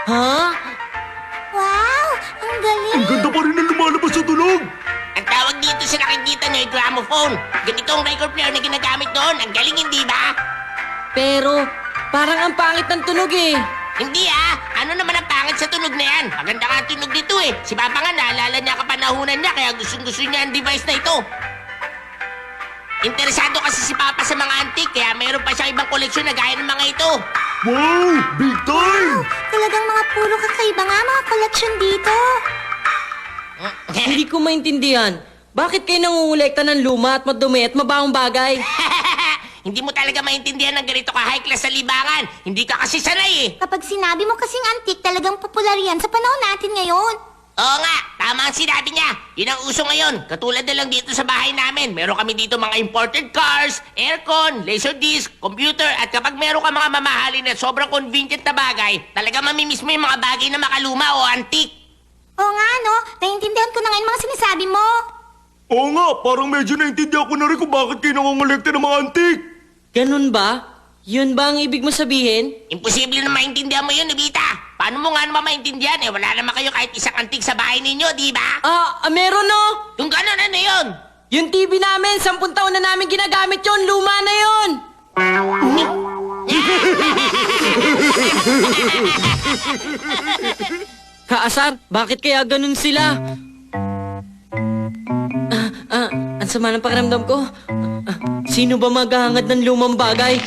Ha? Wow! Ang galing! Ang ganda pa rin ang lumalabas sa tunog. Ang tawag dito sa nakikita nyo ay gramophone. Ganito ang record player na ginagamit noon. Ang galing, hindi ba? Pero, parang ang pangit ng tunog eh. Hindi Ano naman ang pangit sa tunog na yan? Maganda nga ang tunog dito eh. Si Papa nga naalala niya kapanahunan niya kaya gustong-gusto niya ang device na ito. Interesado kasi si Papa sa mga antique kaya mayroon pa siyang ibang koleksyon na gaya ng mga ito. Wow! Big time! Talagang mga puro kakaiba nga mga koleksyon dito. Hindi ko maintindihan. Bakit kayo nangungulekta ng luma at madumi at mabahong bagay? Hindi mo talaga maintindihan ng ganito ka high class sa libangan. Hindi ka kasi sanay eh. Kapag sinabi mo kasing antique, talagang popular yan sa panahon natin ngayon. Oo nga, tama ang sinabi niya. Yun ang uso ngayon. Katulad na lang dito sa bahay namin. Meron kami dito mga imported cars, aircon, laserdisc, computer, at kapag meron ka mga mamahalin at sobrang convenient na bagay, talaga mamimiss mo yung mga bagay na makaluma o antique. Oo nga, no? Naiintindihan ko na ngayon mga sinasabi mo. Oo nga, parang medyo naintindihan ko na rin kung bakit kayo nangongolekta ng mga antik. Ganun ba? Yun ba ang ibig mo sabihin? Imposible na maintindihan mo yun, Nobita. Paano mo nga naman maintindihan eh? Wala naman kayo kahit isang antique sa bahay ninyo, di ba? Meron no? Yung ganon, ano yun? Yung TV namin, 10 taon na namin ginagamit yun. Luma na yun. Kaasar, bakit kaya ganun sila? Ang sama ng pakiramdam ko. Sino ba maghahangad ng lumang bagay?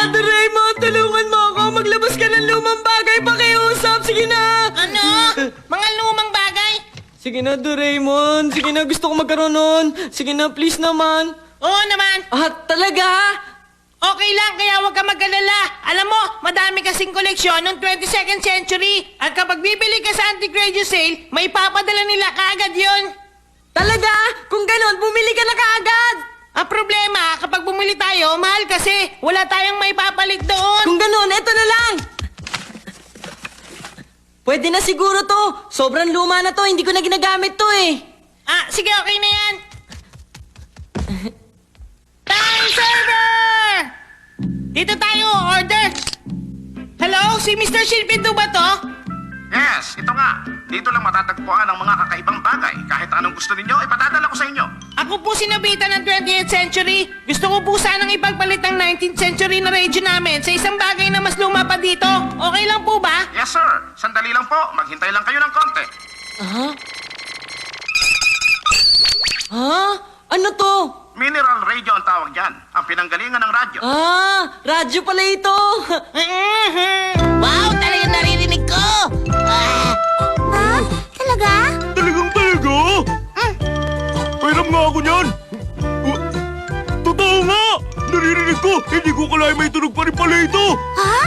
Doraemon, tulungan mo ako. Maglabas ka ng lumang bagay. Pakiusap, sige na. Ano? Mga lumang bagay? Sige na, Doraemon. Sige na, gusto ko magkaroon nun. Sige na, please naman. Oo naman. Talaga? Okay lang, kaya huwag ka mag-alala. Alam mo, madami kasing koleksyon noong 22nd century. At kapag bibili ka sa antique radio sale, may papadala nila kaagad yun. Talaga? Kung ganun, bumili ka na kaagad. Ang problema, kapag bumili tayo, mahal kasi. Wala tayong may papalit doon. Kung ganun, eto na lang. Pwede na siguro to. Sobrang luma na to. Hindi ko na ginagamit to eh. Sige, okay na yan. Time server! Dito tayo, order. Hello, si Mr. Shilpinto ba to? Yes, ito nga. Dito lang matatagpuan ang mga kakaibang bagay. Kahit anong gusto ninyo, ipadadala ko sa inyo. Ako po si Nobita ng 20th century. Gusto ko po sanang ipagpalit ang 19th century na radio namin sa isang bagay na mas luma pa dito. Okay lang po ba? Yes, sir. Sandali lang po. Maghintay lang kayo ng konti. Ano to? Mineral radio ang tawag dyan. Ang pinanggalingan ng radyo. Radyo pala ito. Wow, talaga naririnig ko! Ha? Talaga? Talagang talaga? Pairam nga ako niyan. Totoo nga! Naririnig ko! Hindi ko kalaya may tunog pa rin pala ito! Ha?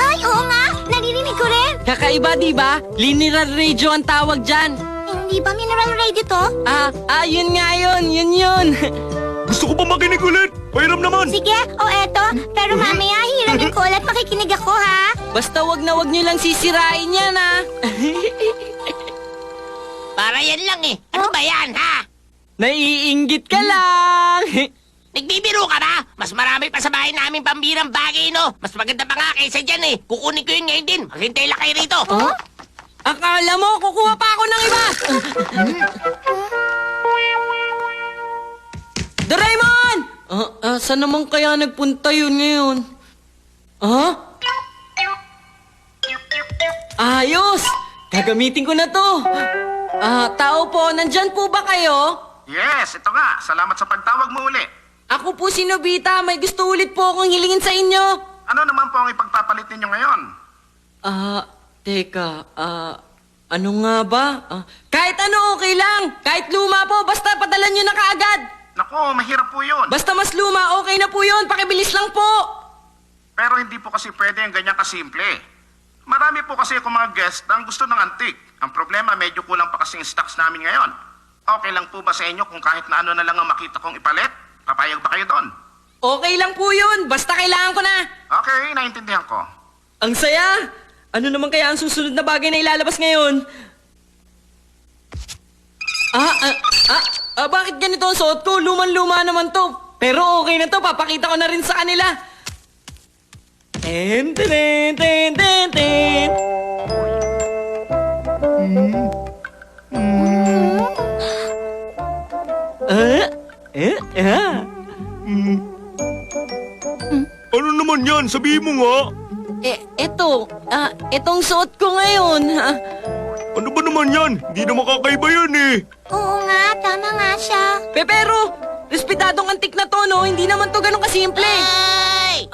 Ay, oo nga. Naririnig ko rin. Kakaiba, di ba? Linear radio ang tawag dyan. Hindi ba mineral radio to? Yun nga yun. Yun. Gusto ko pa makinig ulit! Pairam naman! Sige, o eto. Pero mamaya, hiramin ko ulit. Makikinig ako, ha? Basta wag na wag nyo lang sisirain yan, ha? Para yan lang eh. Ano ba yan, ha? Naiinggit ka lang. Nagbibiro ka ba? Mas marami pa sa bahay namin pambirang bagay, no? Mas maganda pa nga kaysa dyan eh. Kukunin ko yun ngayon din. Maghintay lang kayo rito. Akala mo, kukuha pa ako ng iba. Doraemon! Saan naman kaya nagpunta yun ngayon? Ayos! Gagamitin ko na to. Tao po, nandyan po ba kayo? Yes, ito nga. Salamat sa pagtawag mo uli. Ako po si Nobita. May gusto ulit po akong hilingin sa inyo. Ano naman po ang ipagpapalit ninyo ngayon? Teka, ano nga ba? Kahit ano, okay lang. Kahit luma po, basta padala nyo na kaagad. Naku, mahirap po yun. Basta mas luma, okay na po yun. Pakibilis lang po. Pero hindi po kasi pwede ang ganyan kasimple. Marami po kasi akong mga guest na ang gusto ng antique. Ang problema, medyo kulang pa kasi yung stocks namin ngayon. Okay lang po ba sa inyo kung kahit na ano na lang ang makita kong ipalit? Papayag ba kayo doon? Okay lang po yun. Basta kailangan ko na. Okay, naintindihan ko. Ang saya. Ano naman kaya ang susunod na bagay na ilalabas ngayon? Bakit ganito ang suot ko? Luman-luma naman to. Pero okay na to. Papakita ko na rin sa kanila. Ten, ten, ten, ten, ten. Ano naman yan? Sabihin mo nga. Etong suot ko ngayon. Ano ba naman yan? Hindi na makakaiba yan eh. Oo nga, tama nga siya. Pero, respetadong antik na to, no? Hindi naman to ganun kasimple. Ay!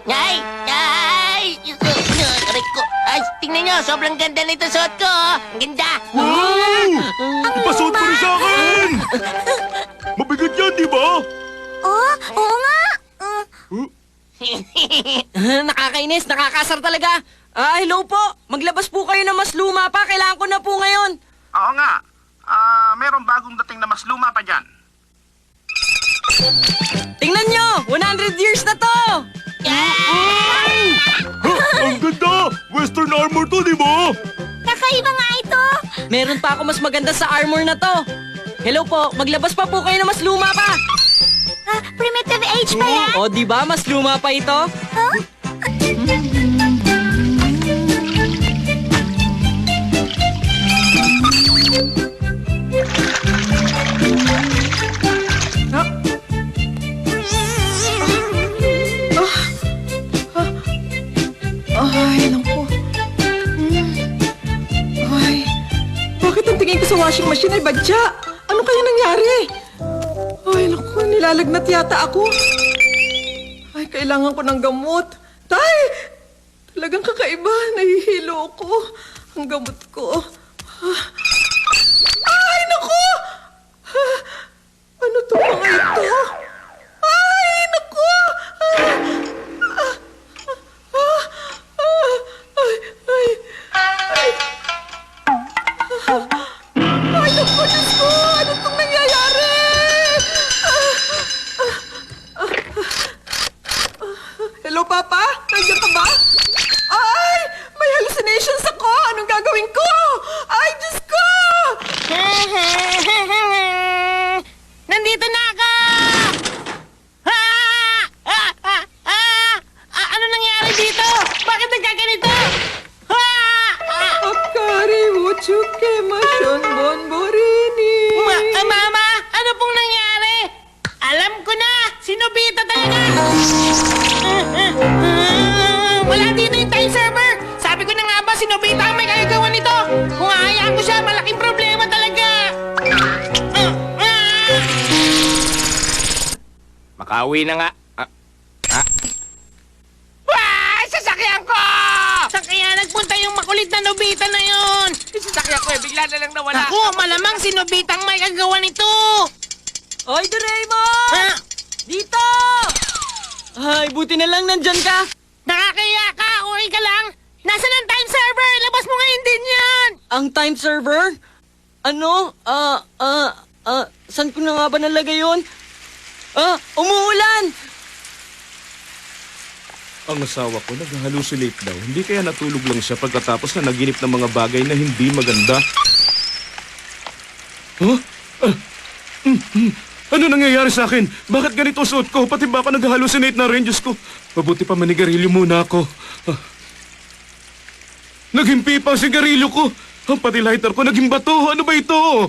Ay! Ay! Aray ko. Ay, tingnan nyo, sobrang ganda nito suot ko. Oh. Ang ganda. Wow! Ipasuot mo rin sa akin! Mabigat yan, di ba? Oh, oo nga. Nakakainis, nakakasar talaga. Hello po. Maglabas po kayo na mas luma pa. Kailangan ko na po ngayon. Oo nga. Merong bagong dating na mas luma pa dyan. Tingnan nyo, 100 years na to. Ang ganda! Western armor to, di ba? Kakaiba nga ito. Meron pa ako mas maganda sa armor na to. Hello po, maglabas pa po kayo na mas luma pa. Primitive age pa yan. O, di ba mas luma pa ito? Ay, naku. Ay, bakit ang tingin ko sa washing machine ay badya? Ano kaya nangyari? Ay, naku, nilalagnat yata ako. Ay, kailangan ko ng gamot. Tay! Talagang kakaiba. Nahihilo ako. Ang gamot ko. Ay, naku! Ano to mga ito? Ay, naku! Ay, naku, Diyos ko! Ano itong nangyayari? Hello, Papa? Nandiyan ka ba? Ay! May hallucinations ako! Anong gagawin ko? Ay, Diyos ko! Nandito na ako! Ano nangyari dito? Bakit nagkaganito? Akari Uchuke Mashon Bonborini! Mama, ano pong nangyari? Alam ko na! Si Nobita talaga! Wala dito yung time server! Sabi ko na nga ba, si Nobita ang may kagagawa nito! Kung ahayaan ko siya, malaking problema talaga! Makauwi na nga. Sasakyan ko! Saan kaya nagpunta yung makulit na Nobita na yun? Sasakyan ko bigla na lang nawala. Ako, malamang si Nobita ang may kagagawa nito! Oy, Doraemon! Dito! Ay, buti na lang nandyan ka. Nakakaya ka! Okay ka lang? Nasaan ang time server? Labas mo ngayon din yan! Ang time server? Ano? Saan ko na nga ba nalagay yun? Umuulan! Ang asawa ko nag-hallucinate daw. Hindi kaya natulog lang siya pagkatapos na naginip ng mga bagay na hindi maganda. Huh? Ano nangyayari sa akin? Bakit ganito ang suot ko? Pati baka nag-hallucinate na rin, Diyos ko. Mabuti pa manigarilyo muna ako. Naging pipa ang sigarilyo ko. Ang pati lighter ko naging bato. Ano ba ito?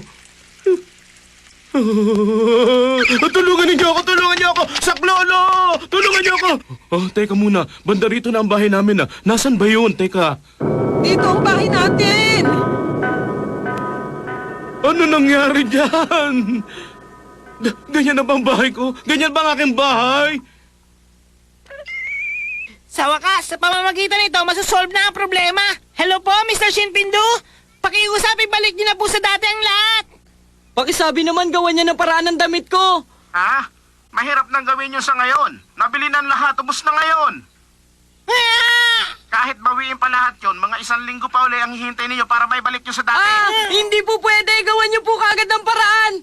Tulungan niyo ako! Tulungan niyo ako! Saklolo! Tulungan niyo ako! Oh, teka muna. Banda rito na ang bahay namin na. Nasaan ba yun? Teka. Dito ang bahay natin! Ano nangyari dyan? Ganyan na ba ang bahay ko? Ganyan ba ang aking bahay? Sa wakas, sa pamamagitan nito, masosolve na ang problema. Hello po, Mr. Shinpindu? Pakiusap, ibalik niyo na po sa dati ang lahat. Pakisabi naman gawan niya ng paraan ng damit ko. Ha? Mahirap nang gawin yun sa ngayon. Nabili ng lahat, ubos na ngayon. Kahit bawiin pa lahat yun, mga 1 linggo pa uli ang hihintay ninyo para may balik nyo sa dati. Hindi po pwede. Gawan niyo po kagad ng paraan.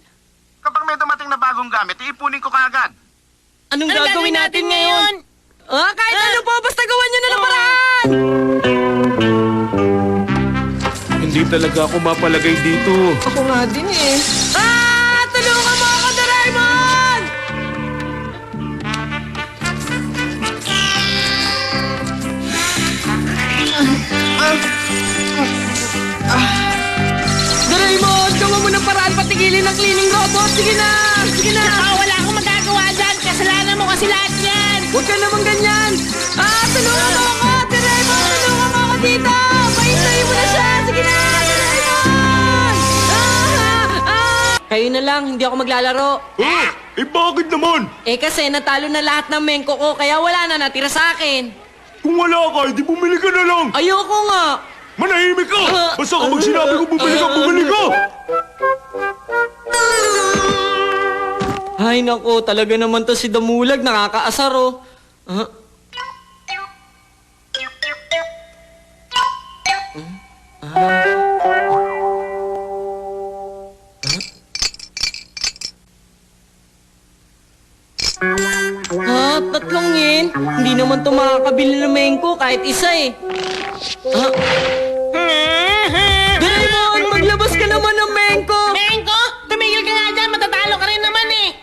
Kapag may dumating na bagong gamit, iipunin ko kaagad. Anong gagawin natin ngayon? Kahit ano po, basta gawan niyo na ng paraan. Hindi talaga ako mapalagay dito. Ako nga din eh. Tulungan mo ako, Doraemon! cleaning robot! Sige na! Sige na! Wala akong magagawa dyan. Kasalanan mo kasi lahat yan. Huwag ka naman ganyan! Tulungan mo ako! Doraemon, tulungan mo ako dito! Pahintayin mo na siya! Sige na! Doraemon! Kayo na lang, hindi ako maglalaro. Bakit naman? Kasi natalo na lahat ng mengko ko, kaya wala na natira sa akin. Kung wala ka, di bumili ka na lang. Ayoko nga! Manahimik ka! Basta kapag sinabi ko bumili ka, bumili ka! Ay nako, talaga naman to si Damulag, nakakaasar oh. Tatlong yen? Hindi naman to makakabili ng mengko kahit isa eh. Doraemon, maglabas ka naman ng mengko! Mengko, tumigil ka nga dyan. Matatalo ka rin naman eh.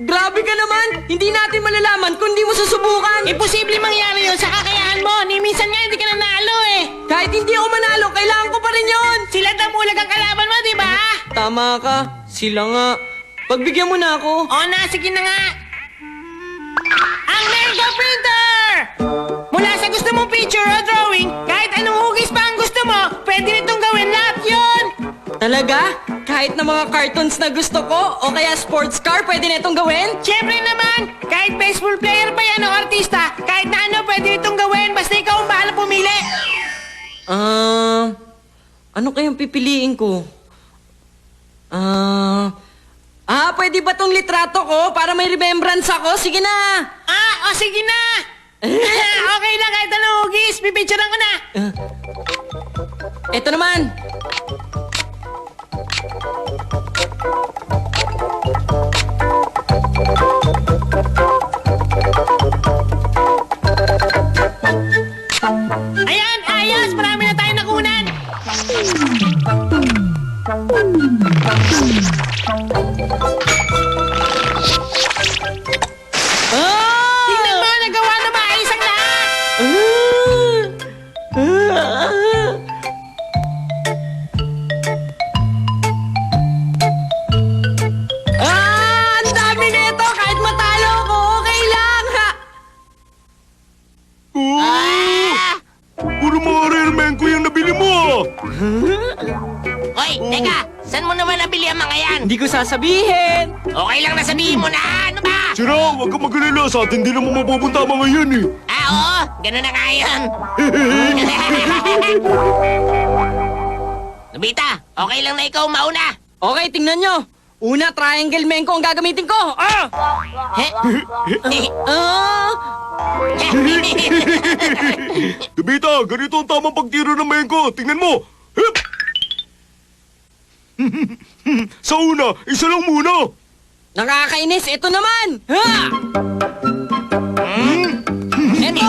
Grabe ka naman! Hindi natin malalaman kung di mo susubukan! Imposible mangyari yun sa kakayahan mo. Ni minsan nga hindi ka nanalo eh. Kahit hindi ako manalo, kailangan ko pa rin yun! Sila Damulag ang kalaban mo, di ba? Tama ka, sila nga. Pagbigyan mo na ako. O na, sige na nga. Ang Mengko Printer! Mula sa gusto mong picture o drawing, kahit anong hugis pa ang gusto mo, pwede nitong gawin lahat yun! Talaga? Kahit na mga cartoons na gusto ko, o kaya sports car, pwede na itong gawin? Siyempre naman, kahit baseball player pa yan o artista, kahit na ano pwede nitong gawin, basta ikaw ang bahala pumili. Ano kayang pipiliin ko? Pwede ba tong litrato ko para may remembrance ako? Sige na! Sige na! Okay lang, kahit anong hugis, pipicturean ko na. Ito naman! Ayan, ayos, marami na tayo nakunan. Tingnan mo, nagawa na maayos ang lahat. Ang dami nito! Kahit matalo ko, okay lang! Ha? Puro mga rare Mengko yung nabili mo ah! Hoy, teka, saan mo naman nabili ang mga yan? Hindi ko sasabihin! Okay lang na sabihin mo na, ano ba? Sira, huwag kang mag-alala. Sa atin din naman mapupunta mga yan eh. Oo, ganun na nga yun. Nobita, okay lang na ikaw mauna. Okay, tingnan nyo! Una, triangle mengko ang gagamitin ko! Dabita, ganito ang tamang pagtiro ng Mengko. Tingnan mo. Hup! Sa una, isa lang muna. Nakakainis! Ito naman! Ha! Ito!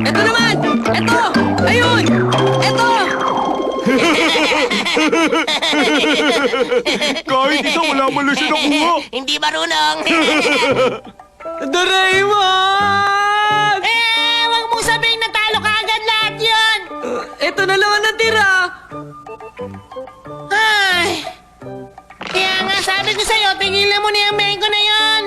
Ito naman! Ito! Ayun! Ito! Kahit isa, wala man lang siya nakuha. Hindi marunong. Doraemon! Wag mong sabihin natalo ka agad lahat yun. Ito na lang ang natira! Ay, kaya nga sabi ko sa'yo, tigilan mo na yung Mengko na yun.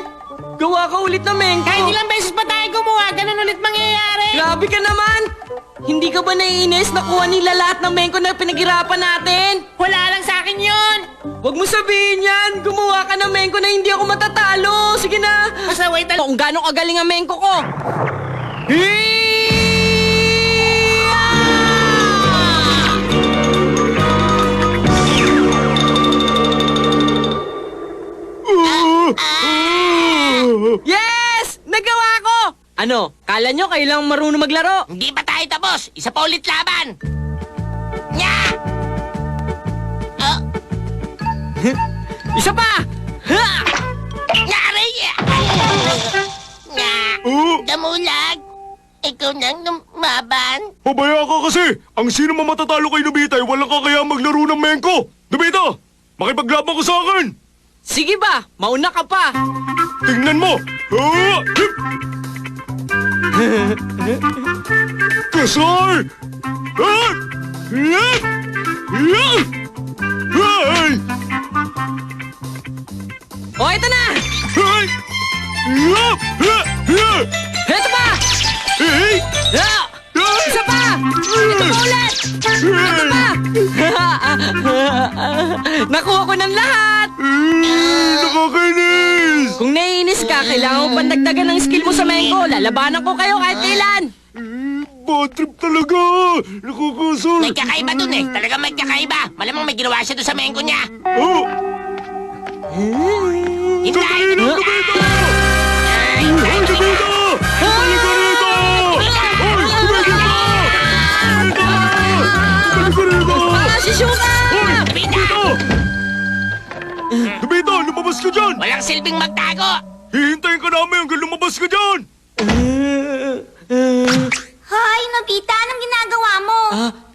Gawa ka ulit na mengko! Kahit ilang beses pa tayo gumawa, ganun ulit mangyayari. Grabe ka naman! Hindi ka ba naiinis na kuha nila lahat ng mengko na pinaghirapan natin? Wala lang sa akin yun. Huwag mo sabihin yan! Gumawa ka ng mengko na hindi ako matatalo! Sige na! Basta wait Kung gaano kagaling ang mengko ko! Yes! Nagawa ko! Ano? Kala nyo kayo lang marunong maglaro? Hindi pa tayo tapos. Isa pa ulit laban. Nya! Isa pa! Ha! Nyari! Nya! Damulag! Ikaw nang lumaban? Pabaya ka kasi. Ang sino man matatalo kay Nobita ay walang kakayang maglaro ng Mengko. Nobita, makipaglaban ka sa akin. Sige ba? Mauna ka pa! Tingnan mo. Hip! Kasar! Hip! Hip! Hey! O, ito na! Hey! Yup! Ha! Ha! Ito pa! Hey! Ah! Isa pa! Ito pa ulit! Ito pa! Nakuha ko ng lahat! Nakakainis! Kung naiinis ka, kailangan mo pandagdagan ng skill mo sa Mengko. Lalabanan ko kayo kahit kailan. Bad trip talaga! Nakakasal! May kakaiba dun eh. Talagang may kakaiba. Malamang may ginawa siya dun sa mengko niya. Oh! Hintay! Sandali lang, Nobita! Ay, Ay, Nobita! Balik ka rito! Ay, Nobita! Nobita! Balik ka rito! Si Shuka! Nobita! Nobita, lumabas ka dyan! Walang silbing magtago. Hihintayin ka namin hanggang lumabas ka dyan! Hoy, Nobita, anong ginagawa mo?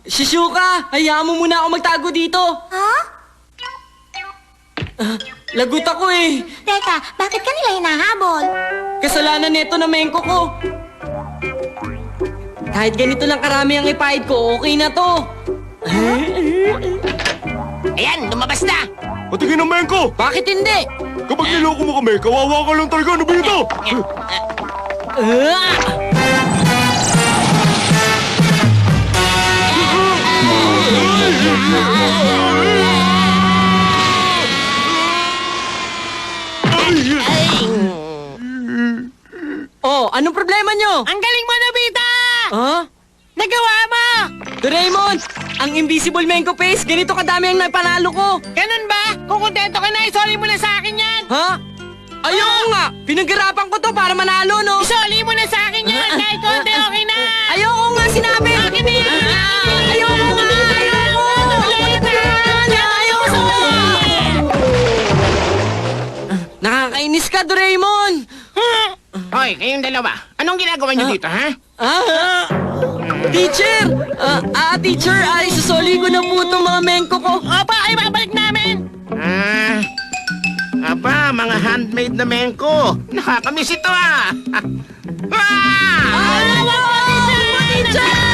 Shizuka, hayaan mo muna ako magtago dito. Ha? Lagot ako eh. Teka, bakit ka nila hinahabol? Kasalanan nito na Mengko ko. Kahit ganito lang karami ang ipahid ko, okay na to. Ayan, lumabas na. Patingin ang mengko! Bakit hindi? Kapag niloko mo kami, kawawa ka lang talaga, Nobita! Ay, Oh, anong problema nyo? ang galing mo, Nobita! Ha? Nagawa mo! Doraemon, ang Invisible Mengko Face, ganito kadami ang napanalo ko. Ganun ba? Kung kontento ka na, isoli mo na sa akin yan! Ha? Ayoko nga, pinaghirapan ko to para manalo, no? Isoli mo na sa akin yan! Kahit konti, okay na! Ayoko nga sinabi! Akin na yan! Ayoko nga! Ayoko! Ayoko! Nakakainis ka, Doraemon! Hoy, kayong dalawa, anong ginagawa niyo dito, ha? Teacher! Teacher, ay susoli ko na po itong mga mengko ko. Opa, ay babalik namin! Aba, mga handmade na mengko. Nakakamiss ito, ah! Teacher!